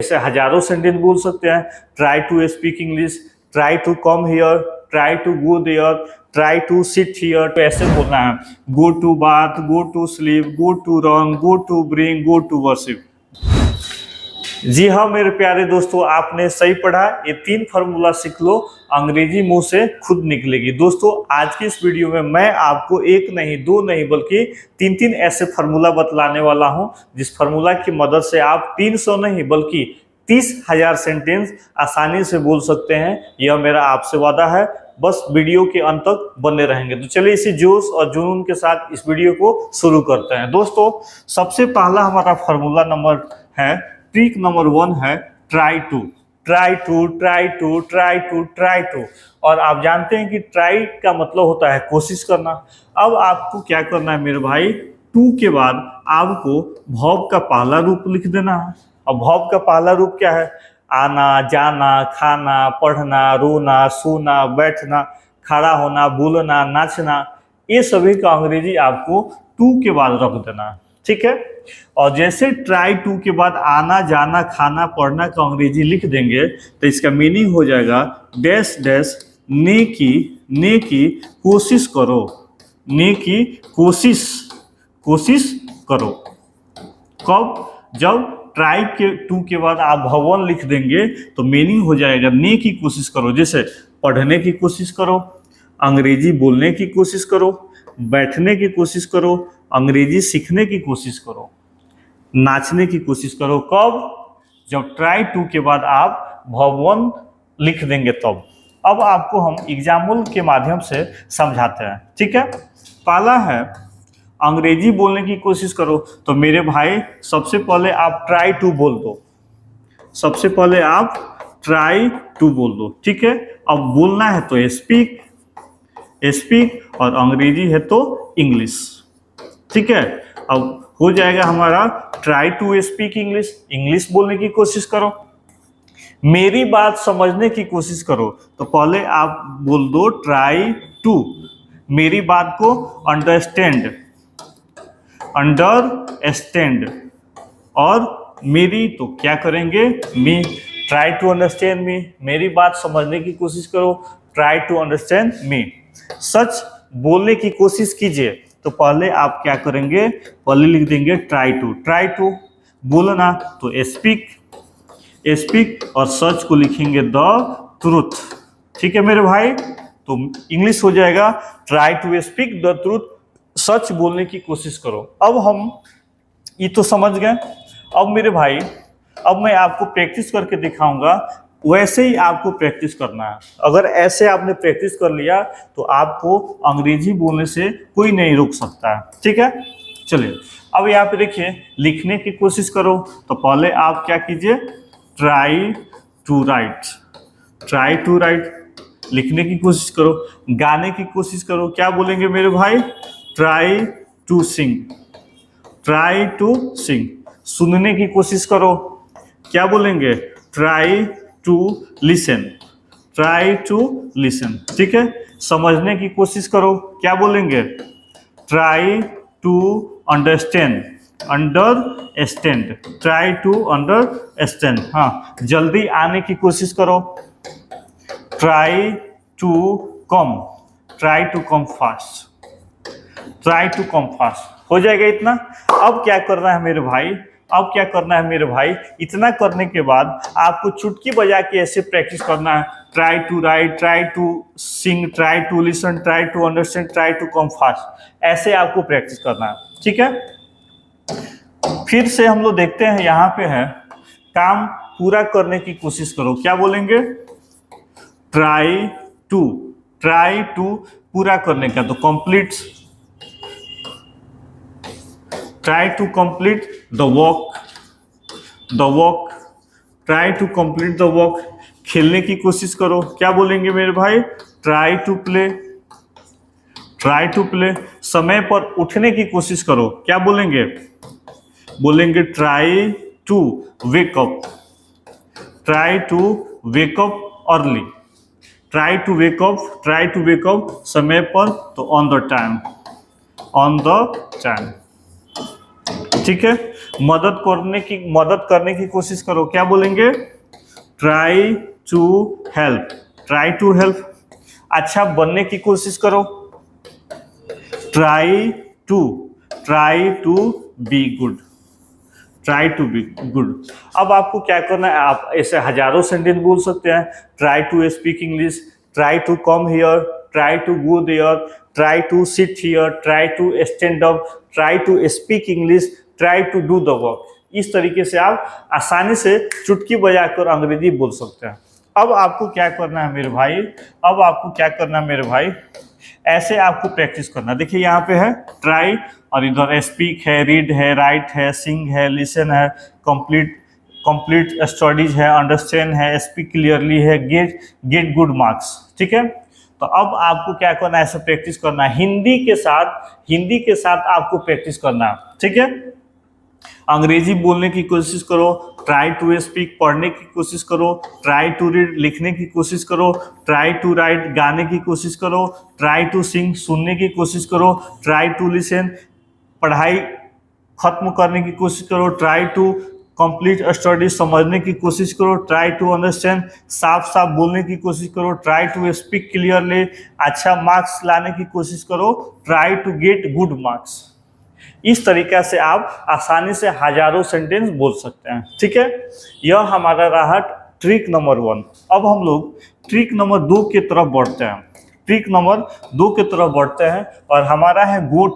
ऐसे हजारों सेंटेंस बोल सकते हैं। Try to speak English, try to come here, try to go there, try to sit here, तो ऐसे बोलना है। Go to bath, go to sleep, go to run, go to bring, go to worship. जी हाँ मेरे प्यारे दोस्तों, आपने सही पढ़ा। ये 3 फार्मूला सीख लो, अंग्रेजी मुंह से खुद निकलेगी। दोस्तों आज की इस वीडियो में मैं आपको 1 नहीं 2 नहीं बल्कि 3 ऐसे फार्मूला बतलाने वाला हूं जिस फार्मूला की मदद से आप 300 नहीं बल्कि 30,000 सेंटेंस आसानी से बोल सकते हैं। यह मेरा आपसे वादा है। बस वीडियो के अंत तक बने रहेंगे। तो चलिए इसी जोश और जुनून के साथ इस वीडियो को शुरू करते हैं। दोस्तों सबसे पहला हमारा फार्मूला नंबर है, ट्रिक नंबर 1 है try to. Try to, try to, try to, try to. और आप जानते हैं कि ट्राई का मतलब होता है कोशिश करना। अब आपको क्या करना है मेरे भाई, टू के बाद आपको वर्ब का पहला रूप लिख देना है। अब वर्ब का पहला रूप क्या है? आना, जाना, खाना, पढ़ना, रोना, सोना, बैठना, खड़ा होना, बोलना, नाचना, ये सभी का अंग्रेजी आपको टू के बाद रख देना है। ठीक है। और जैसे ट्राई टू के बाद आना, जाना, खाना, पढ़ना का अंग्रेजी लिख देंगे तो इसका मीनिंग हो जाएगा डैश डैश ने की कोशिश करो, ने की कोशिश करो। कब? जब ट्राई के टू के बाद आप भवन लिख देंगे तो मीनिंग हो जाएगा ने की कोशिश करो। जैसे पढ़ने की कोशिश करो, अंग्रेजी बोलने की कोशिश करो, बैठने की कोशिश करो, अंग्रेजी सीखने की कोशिश करो, नाचने की कोशिश करो। कब? जब ट्राई टू के बाद आप भवन लिख देंगे तब। अब आपको हम एग्जाम्पल के माध्यम से समझाते हैं। ठीक है। पहला है अंग्रेजी बोलने की कोशिश करो। तो मेरे भाई सबसे पहले आप ट्राई टू बोल दो। सबसे पहले आप ट्राई टू बोल दो। ठीक है। अब बोलना है तो स्पीक, स्पीक, और अंग्रेजी है तो इंग्लिश। ठीक है। अब हो जाएगा हमारा try to speak English. English बोलने की कोशिश करो। मेरी बात समझने की कोशिश करो। तो पहले आप बोल दो ट्राई टू। मेरी बात को अंडरस्टैंड, अंडरस्टैंड, और मेरी तो क्या करेंगे? Me. Try to understand me. मेरी बात समझने की कोशिश करो। Try to understand me. सच बोलने की कोशिश कीजिए। तो पहले आप क्या करेंगे? पहले लिख देंगे ट्राई टू। ट्राई टू बोलना तो स्पीक, स्पीक, और सच को लिखेंगे द ट्रूथ। ठीक है मेरे भाई। तो इंग्लिश हो जाएगा try to speak the truth. सच बोलने की कोशिश करो। अब हम ये तो समझ गए। अब मेरे भाई अब मैं आपको प्रैक्टिस करके दिखाऊंगा। वैसे ही आपको प्रैक्टिस करना है। अगर ऐसे आपने प्रैक्टिस कर लिया तो आपको अंग्रेजी बोलने से कोई नहीं रोक सकता है। ठीक है। चलिए अब यहाँ पे देखिए, लिखने की कोशिश करो। तो पहले आप क्या कीजिए? Try to write, try to write. लिखने की कोशिश करो। गाने की कोशिश करो। क्या बोलेंगे मेरे भाई? Try to sing, try to sing. सुनने की कोशिश करो। क्या बोलेंगे? Try to listen, try to listen. ठीक है। समझने की कोशिश करो। क्या बोलेंगे? Try to understand, understand, try to understand. हाँ, जल्दी आने की कोशिश करो। Try to come, try to come fast, try to come fast. हो जाएगा इतना। अब क्या करना है मेरे भाई? अब क्या करना है मेरे भाई? इतना करने के बाद आपको चुटकी बजा के ऐसे प्रैक्टिस करना है। Try to write, try to sing, try to listen, try to understand, try to come fast. ऐसे आपको प्रैक्टिस करना है। ठीक है। फिर से हम लोग देखते हैं, यहाँ पे है काम पूरा करने की कोशिश करो। क्या बोलेंगे? ट्राई टू, ट्राई टू पूरा करने का, तो complete, try to complete the walk, the walk, try to complete the walk. खेलने की कोशिश करो। क्या बोलेंगे मेरे भाई? Try to play, try to play. समय पर उठने की कोशिश करो। क्या बोलेंगे? बोलेंगे try to wake up, try to wake up early, try to wake up, try to wake up समय पर, तो on the time, on the time. ठीक है। मदद करने की कोशिश करो, क्या बोलेंगे? Try to help, try to help. अच्छा बनने की कोशिश करो, try to be good, try to be good. अब आपको क्या करना है, आप ऐसे हजारों सेंटेंस बोल सकते हैं। Try to speak English, try to come here, try to go there, try to sit here, try to stand up, try to speak English, try to do the work. इस तरीके से आप आसानी से चुटकी बजाकर अंग्रेजी बोल सकते हैं। अब आपको क्या करना है मेरे भाई, अब आपको क्या करना है मेरे भाई, ऐसे आपको प्रैक्टिस करना। देखिए यहाँ पे है ट्राई, और इधर स्पीक है, रीड है, राइट है, सिंग है, लिसन है, कंप्लीट स्टडीज है, अंडरस्टैंड है, स्पीक क्लियरली है, गेट गुड मार्क्स। ठीक है, तो अब आपको क्या करना है, ऐसे प्रैक्टिस करना है। हिंदी के साथ आपको प्रैक्टिस करना है। ठीक है, अंग्रेजी बोलने की कोशिश करो, ट्राई टू स्पीक पढ़ने की कोशिश करो, ट्राई टू रीड लिखने की कोशिश करो, ट्राई टू राइट गाने की कोशिश करो, ट्राई टू सिंग सुनने की कोशिश करो, ट्राई टू लिसन पढ़ाई खत्म करने की कोशिश करो, ट्राई टू कंप्लीट स्टडी समझने की कोशिश करो, ट्राई टू अंडरस्टैंड साफ साफ बोलने की कोशिश करो, ट्राई टू स्पीक क्लियरली अच्छा मार्क्स लाने की कोशिश करो, try to get good marks. इस तरीका से आप आसानी से हजारों सेंटेंस बोल सकते हैं। ठीक है, यह हमारा रहा ट्रिक नंबर 1। अब हम लोग ट्रिक नंबर 2 की तरफ बढ़ते हैं। ट्रिक नंबर 2 की तरफ बढ़ते हैं और हमारा है गो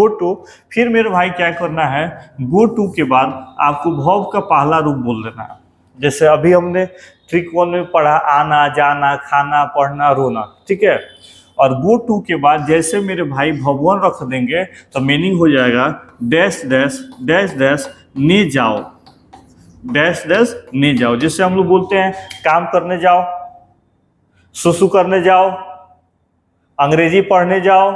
टू। फिर मेरे भाई क्या करना है, गो टू के बाद आपको वर्ब का पहला रूप बोल देना है। जैसे अभी हमने ट्रिक 1 में पढ़ा, आना, जाना, खाना, पढ़ना, रोना। ठीक है, और गो टू के बाद जैसे मेरे भाई भगवान रख देंगे तो मीनिंग हो जाएगा डैश डैश डैश डैश ने जाओ, डैश डैश ने जाओ। जिससे हम लोग बोलते हैं काम करने जाओ, सुसु करने जाओ, अंग्रेजी पढ़ने जाओ,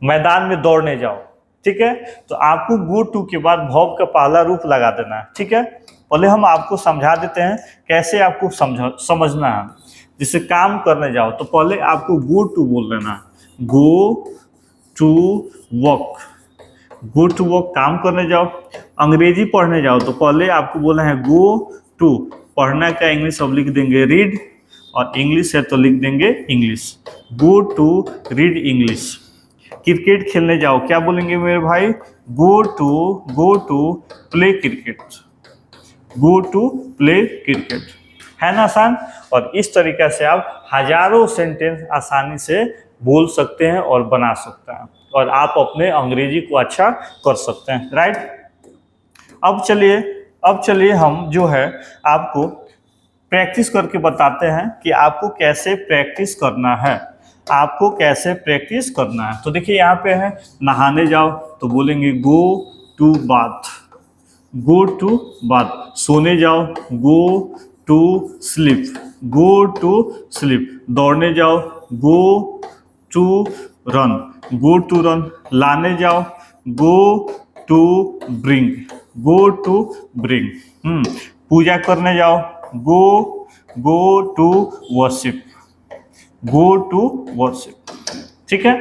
मैदान में दौड़ने जाओ। ठीक है, तो आपको गो टू के बाद वर्ब का पहला रूप लगा देना है। ठीक है, पहले हम आपको समझा देते हैं कैसे आपको समझना है। जिसे काम करने जाओ तो पहले आपको गो टू बोल देना, go to work, go to work काम करने जाओ। अंग्रेजी पढ़ने जाओ तो पहले आपको बोलना है गो टू, पढ़ना का इंग्लिश अब लिख देंगे रीड, और इंग्लिश है तो लिख देंगे English, go to read English. Cricket खेलने जाओ, क्या बोलेंगे मेरे भाई, go to play cricket, go to play cricket. है ना आसान? और इस तरीके से आप हजारों सेंटेंस आसानी से बोल सकते हैं और बना सकते हैं, और आप अपने अंग्रेजी को अच्छा कर सकते हैं। राइट, अब चलिए हम जो है आपको प्रैक्टिस करके बताते हैं कि आपको कैसे प्रैक्टिस करना है, आपको कैसे प्रैक्टिस करना है। तो देखिए यहाँ पे है नहाने जाओ तो बोलेंगे go to bath, go to bath. सोने जाओ, go to sleep, go to sleep. दौड़ने जाओ, go to run, go to run. लाने जाओ, go to bring, go to bring. पूजा करने जाओ, go to worship, go to worship. ठीक है,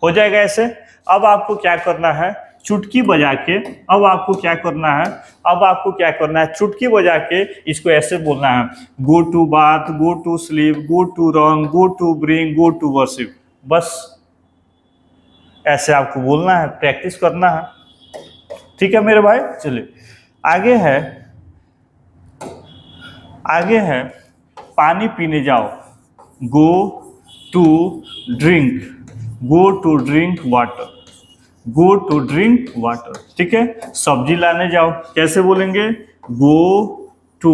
हो जाएगा ऐसे। अब आपको क्या करना है, चुटकी बजा के, अब आपको क्या करना है, चुटकी बजा के इसको ऐसे बोलना है, go to bath, go to sleep, go to run, go to bring, go to worship. बस ऐसे आपको बोलना है, प्रैक्टिस करना है। ठीक है मेरे भाई, चलिए आगे है पानी पीने जाओ, go to drink, go to drink water, go to drink water. ठीक है, सब्जी लाने जाओ, कैसे बोलेंगे, go to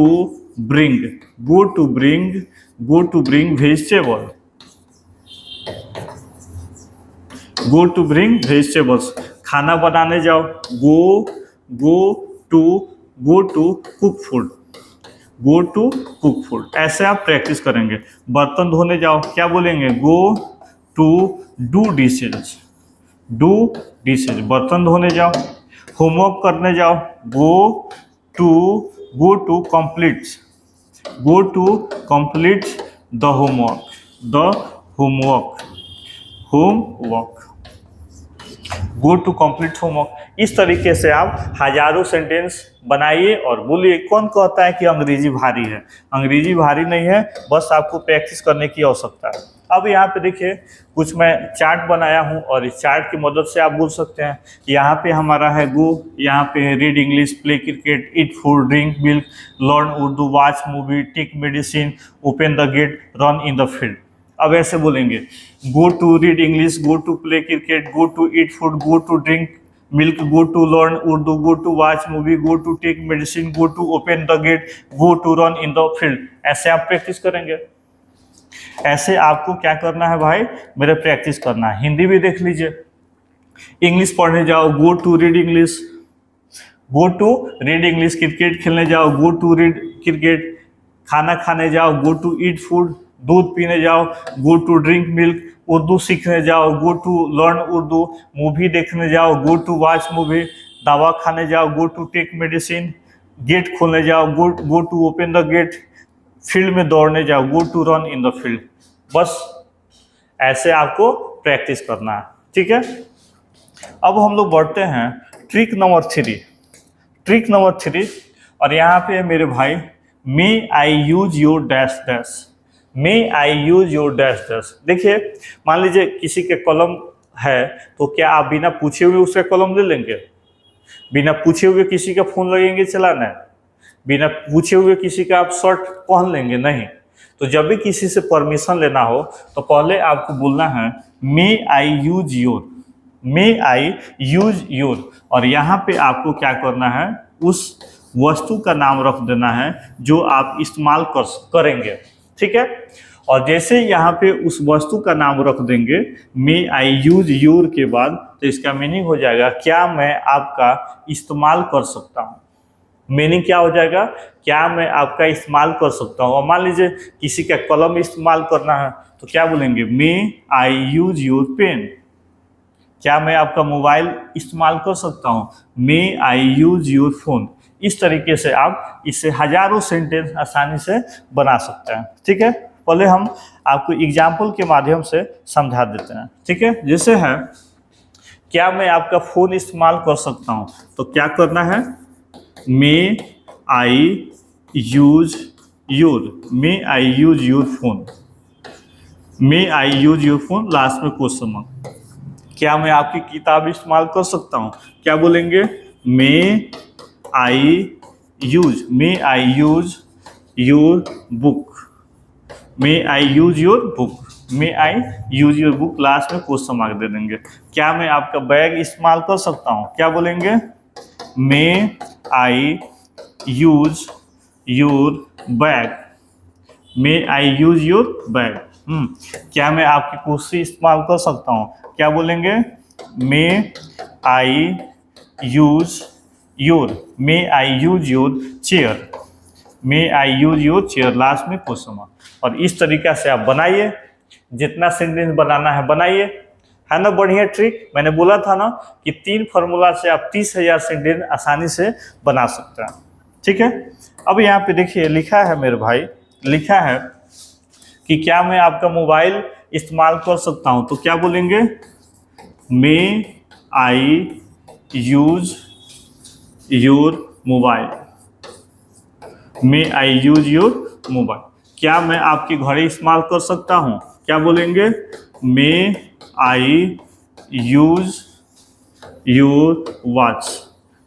bring, go to bring, go to bring vegetable, go to bring vegetables. खाना बनाने जाओ, go to cook food, go to cook food. ऐसे आप प्रैक्टिस करेंगे। बर्तन धोने जाओ, क्या बोलेंगे, go to do dishes, do dishes, बर्तन धोने जाओ। होमवर्क करने जाओ, go to complete, go to complete the homework, go to complete homework. इस तरीके से आप हजारों सेंटेंस बनाइए और बोलिए। कौन कहता है कि अंग्रेजी भारी है? अंग्रेजी भारी नहीं है, बस आपको प्रैक्टिस करने की आवश्यकता है। अब यहाँ पे देखिए कुछ मैं चार्ट बनाया हूँ और इस चार्ट की मदद से आप बोल सकते हैं। यहाँ पे हमारा है गो, यहाँ पे है read English, play cricket, eat food, drink milk, learn Urdu, watch movie, take medicine, open the gate, run in the field. अब ऐसे बोलेंगे, go to read English, go to play cricket, go to eat food, go to drink milk, go to learn Urdu, go to watch movie, go to take medicine, go to open the gate, go to run in the field. ऐसे आप practice करेंगे। ऐसे आपको क्या करना है भाई, मेरे प्रैक्टिस करना है। हिंदी भी देख लीजिए, इंग्लिश पढ़ने जाओ, go to read English, go to read English, cricket खेलने जाओ, गो टू रीड क्रिकेट, खाना खाने जाओ, गो टू ईट फूड, दूध पीने जाओ, go to drink milk, Urdu सीखने जाओ, go to learn Urdu, movie देखने जाओ, गो टू वॉच मूवी, दवा खाने जाओ, go to take medicine, gate खोलने जाओ, go to open the gate, field में दौड़ने जाओ, go to run in the field. बस ऐसे आपको प्रैक्टिस करना है, ठीक है। अब हम लोग बढ़ते हैं ट्रिक नंबर 3। ट्रिक नंबर 3 और यहाँ पे है मेरे भाई, may I use your dash dash, may I use your dash dash. देखिए मान लीजिए किसी के कलम है, तो क्या आप बिना पूछे हुए उसका कलम ले लेंगे? बिना पूछे हुए किसी का फोन लगेंगे चलाना है? बिना पूछे हुए किसी का आप शर्ट पहन लेंगे? नहीं। तो जब भी किसी से परमिशन लेना हो तो पहले आपको बोलना है may I use your, may I use your. और यहाँ पे आपको क्या करना है, उस वस्तु का नाम रख देना है जो आप इस्तेमाल करेंगे, ठीक है। और जैसे यहाँ पे उस वस्तु का नाम रख देंगे मे आई यूज योर के बाद, तो इसका मीनिंग हो जाएगा क्या मैं आपका इस्तेमाल कर सकता हूँ। मीनिंग क्या हो जाएगा, क्या मैं आपका इस्तेमाल कर सकता हूँ। और मान लीजिए किसी का कलम इस्तेमाल करना है तो क्या बोलेंगे, may I use your pen. क्या मैं आपका मोबाइल इस्तेमाल कर सकता हूँ, may I use your phone. इस तरीके से आप इससे हजारों सेंटेंस आसानी से बना सकते हैं, ठीक है। पहले हम आपको एग्जाम्पल के माध्यम से समझा देते हैं, ठीक है। जैसे है, क्या मैं आपका फोन इस्तेमाल कर सकता हूँ, तो क्या करना है, may I use your, may I use your phone, may I use your phone, last में क्वेश्चन मार्क। क्या मैं आपकी किताब इस्तेमाल कर सकता हूँ, क्या बोलेंगे, may I use, may I use your book, may I use your book, may I use your book, last में क्वेश्चन मार्क दे देंगे। क्या मैं आपका बैग इस्तेमाल कर सकता हूँ, क्या बोलेंगे, may I use your bag, may I use your bag. क्या मैं आपकी कुर्सी इस्तेमाल कर सकता हूँ, क्या बोलेंगे, may I use your, may I use your chair, may I use your chair, last में क्वेश्चन मार्क। और इस तरीका से आप बनाइए, जितना सेंटेंस बनाना है बनाइए, है ना। बढ़िया ट्रिक, मैंने बोला था ना कि 3 फार्मूला से आप 30,000 सेंटेंस आसानी से बना सकते हैं, ठीक है। अब यहाँ पे देखिए लिखा है मेरे भाई, लिखा है कि क्या मैं आपका मोबाइल इस्तेमाल कर सकता हूँ, तो क्या बोलेंगे, may I use your mobile, may I use your mobile. क्या मैं आपकी घड़ी इस्तेमाल कर सकता हूँ, क्या बोलेंगे, may I use your watch,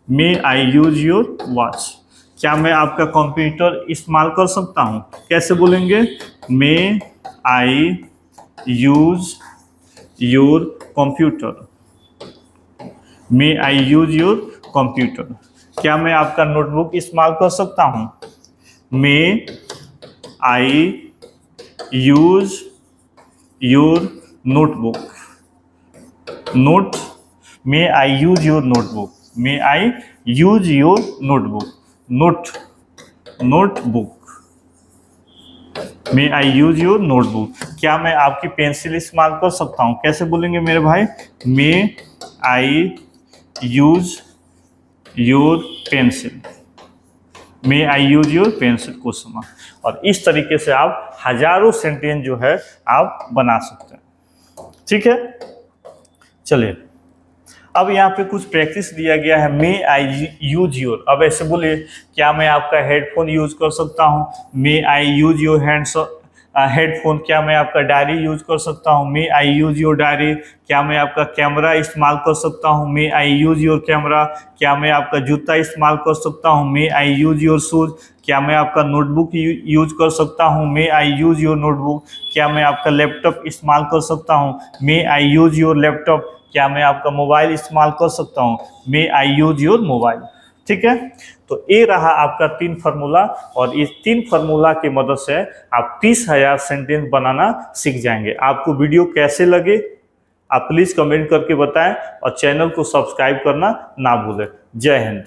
may I use your watch. क्या मैं आपका कंप्यूटर इस्तेमाल कर सकता हूँ, कैसे बोलेंगे, may I use your computer, may I use your computer. क्या मैं आपका नोटबुक इस्तेमाल कर सकता हूँ, may I use your notebook, note, may I use your notebook, may I use your notebook, note, notebook, may I use your notebook. क्या मैं आपकी पेंसिल इस्तेमाल कर सकता हूँ, कैसे बोलेंगे मेरे भाई, may I use your pencil, may I use your pencil, question mark. और इस तरीके से आप हजारों सेंटेंस जो है आप बना सकते हैं, ठीक है। चलिए अब यहाँ पे कुछ प्रैक्टिस दिया गया है, मे आई यूज योर। अब ऐसे बोलिए, क्या मैं आपका हेडफोन यूज कर सकता हूँ? May I use your headphone. क्या मैं आपका डायरी यूज कर सकता हूँ? May I use your diary. क्या मैं आपका कैमरा इस्तेमाल कर सकता हूँ? May I use your camera. क्या मैं आपका जूता इस्तेमाल कर सकता हूँ? May I use your shoes. क्या मैं आपका नोटबुक यूज कर सकता हूँ? May I use your notebook. क्या मैं आपका लैपटॉप इस्तेमाल कर सकता हूँ? May I use your laptop. क्या मैं आपका मोबाइल इस्तेमाल कर सकता हूँ? May I use your mobile. ठीक है, तो ये रहा आपका 3 फार्मूला, और इस 3 फार्मूला की मदद से आप 30,000 सेंटेंस बनाना सीख जाएंगे। आपको वीडियो कैसे लगे आप प्लीज कमेंट करके बताएं, और चैनल को सब्सक्राइब करना ना भूलें। जय हिंद।